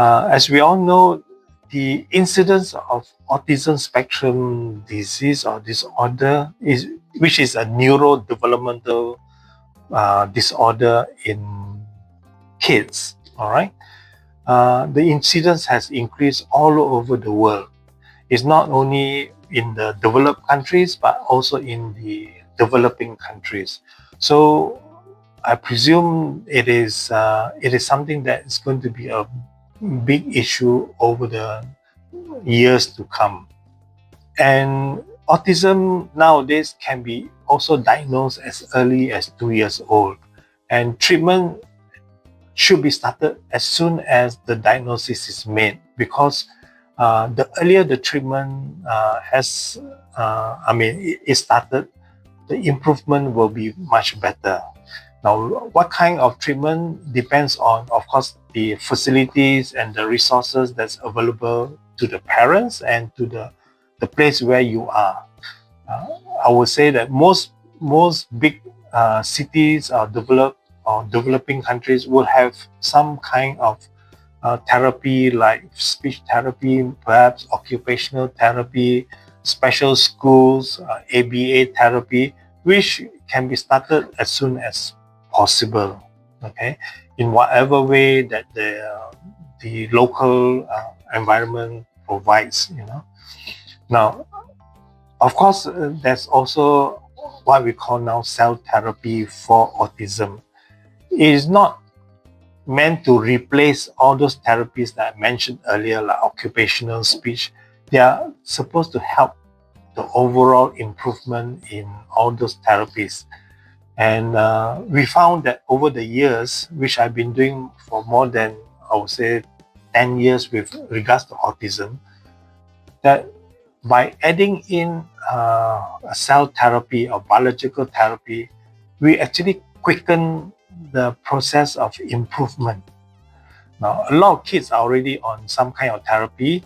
As we all know, the incidence of autism spectrum disease or disorder which is a neurodevelopmental disorder in kids. All right, the incidence has increased all over the world. It's not only in the developed countries but also in the developing countries. So I presume it is something that is going to be a big issue over the years to come. And autism nowadays can be also diagnosed as early as 2 years old, and treatment should be started as soon as the diagnosis is made, because the earlier the treatment is started, the improvement will be much better. Now, what kind of treatment depends on, of course, the facilities and the resources that's available to the parents and to the place where you are. I would say that most big cities or developing countries will have some kind of therapy, like speech therapy, perhaps occupational therapy, special schools, ABA therapy, which can be started as soon as possible, okay, in whatever way that the local environment provides, you know. Now, of course, there's also what we call now cell therapy for autism. It is not meant to replace all those therapies that I mentioned earlier, like occupational speech. They are supposed to help the overall improvement in all those therapies. And we found that over the years, which I've been doing for more than, I would say, 10 years with regards to autism, that by adding in a cell therapy or biological therapy, we actually quicken the process of improvement. Now, a lot of kids are already on some kind of therapy,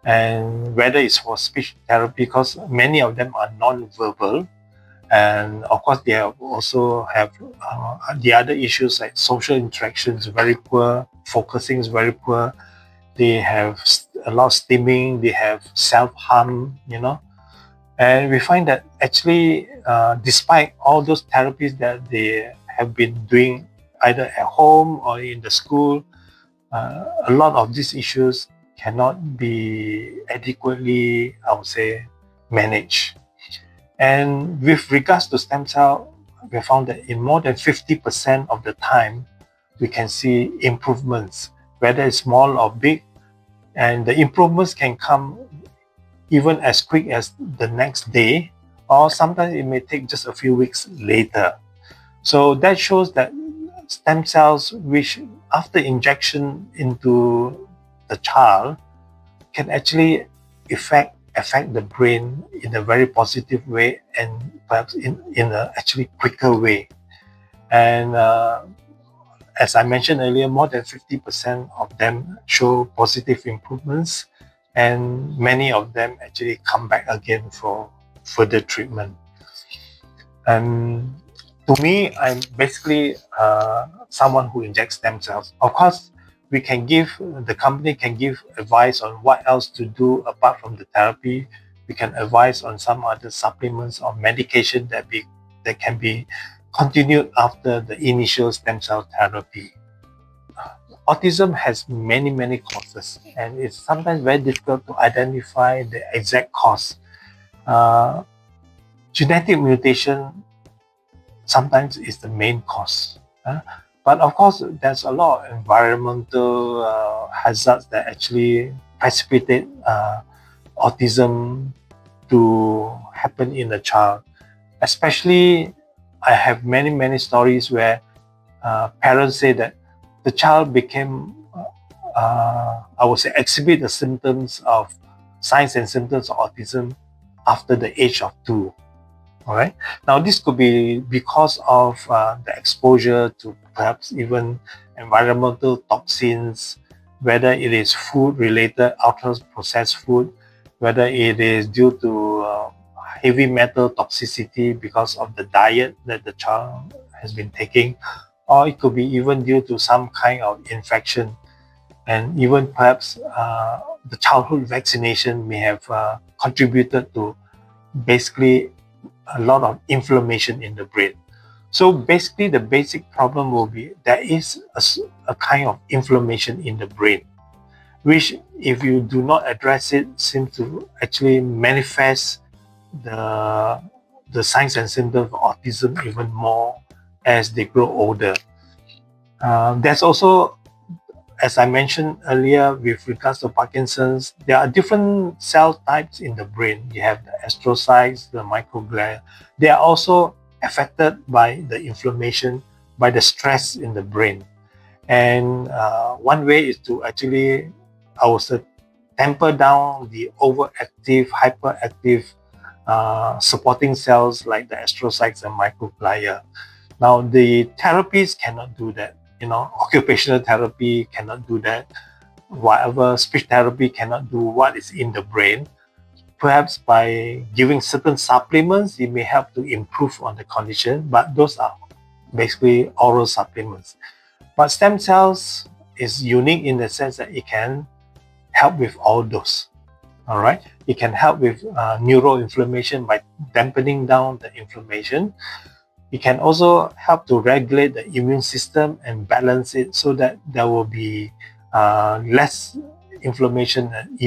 and whether it's for speech therapy, because many of them are non-verbal, and of course they also have the other issues like social interactions very poor, focusing is very poor, they have a lot of stimming, they have self-harm, you know. And we find that actually despite all those therapies that they have been doing either at home or in the school, a lot of these issues cannot be adequately, I would say, managed. And with regards to stem cell, we found that in more than 50% of the time, we can see improvements, whether it's small or big, and the improvements can come even as quick as the next day, or sometimes it may take just a few weeks later. So that shows that stem cells, which after injection into the child, can actually affect the brain in a very positive way, and perhaps in a actually quicker way. And as I mentioned earlier, more than 50% of them show positive improvements, and many of them actually come back again for further treatment. And to me, I'm basically someone who injects stem cells. Of course, the company can give advice on what else to do apart from the therapy. We can advise on some other supplements or medication that can be continued after the initial stem cell therapy. Autism has many causes, and it's sometimes very difficult to identify the exact cause. Genetic mutation sometimes is the main cause. But of course, there's a lot of environmental hazards that actually precipitate autism to happen in a child. Especially, I have many stories where parents say that the child became, I would say, exhibit the signs and symptoms of autism after the age of 2. All right. Now, this could be because of the exposure to perhaps even environmental toxins, whether it is food-related, ultra-processed food, whether it is due to heavy metal toxicity because of the diet that the child has been taking, or it could be even due to some kind of infection. and even perhaps the childhood vaccination may have contributed to basically a lot of inflammation in the brain. So basically the basic problem will be there is a kind of inflammation in the brain, which if you do not address it seems to actually manifest the signs and symptoms of autism even more as they grow older. There's also, as I mentioned earlier, with regards to Parkinson's, there are different cell types in the brain. You have the astrocytes, the microglia. They are also affected by the inflammation, by the stress in the brain. And one way is to actually, I would say, temper down the overactive, hyperactive supporting cells like the astrocytes and microglia. Now, the therapies cannot do that. Occupational therapy cannot do that. Whatever speech therapy cannot do what is in the brain. Perhaps by giving certain supplements, it may help to improve on the condition, but those are basically oral supplements. But stem cells is unique in the sense that it can help with all those. All right, it can help with neuroinflammation by dampening down the inflammation. It can also help to regulate the immune system and balance it so that there will be less inflammation and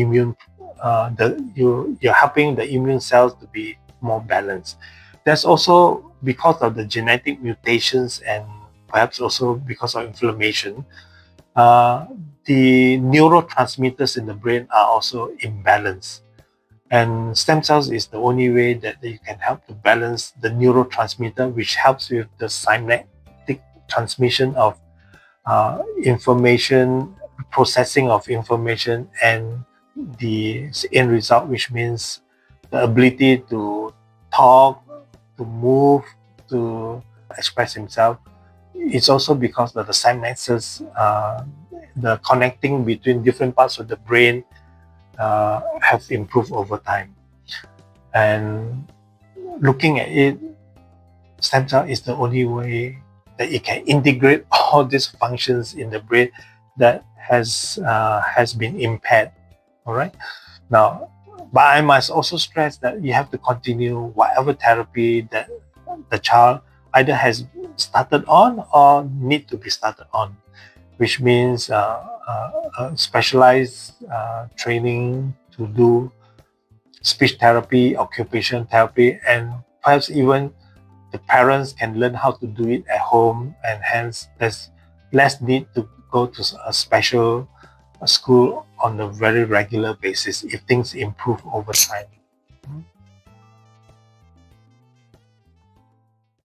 you're helping the immune cells to be more balanced. That's also because of the genetic mutations and perhaps also because of inflammation. The neurotransmitters in the brain are also imbalanced. And stem cells is the only way that you can help to balance the neurotransmitter, which helps with the synaptic transmission of information, processing of information, and the end result, which means the ability to talk, to move, to express himself. It's also because of the synapses, the connecting between different parts of the brain have improved over time. And looking at it, stem cell is the only way that it can integrate all these functions in the brain that has been impaired. All right. Now, but I must also stress that you have to continue whatever therapy that the child either has started on or need to be started on, which means specialized training to do speech therapy, occupational therapy, and perhaps even the parents can learn how to do it at home, and hence there's less need to go to a special school on a very regular basis if things improve over time.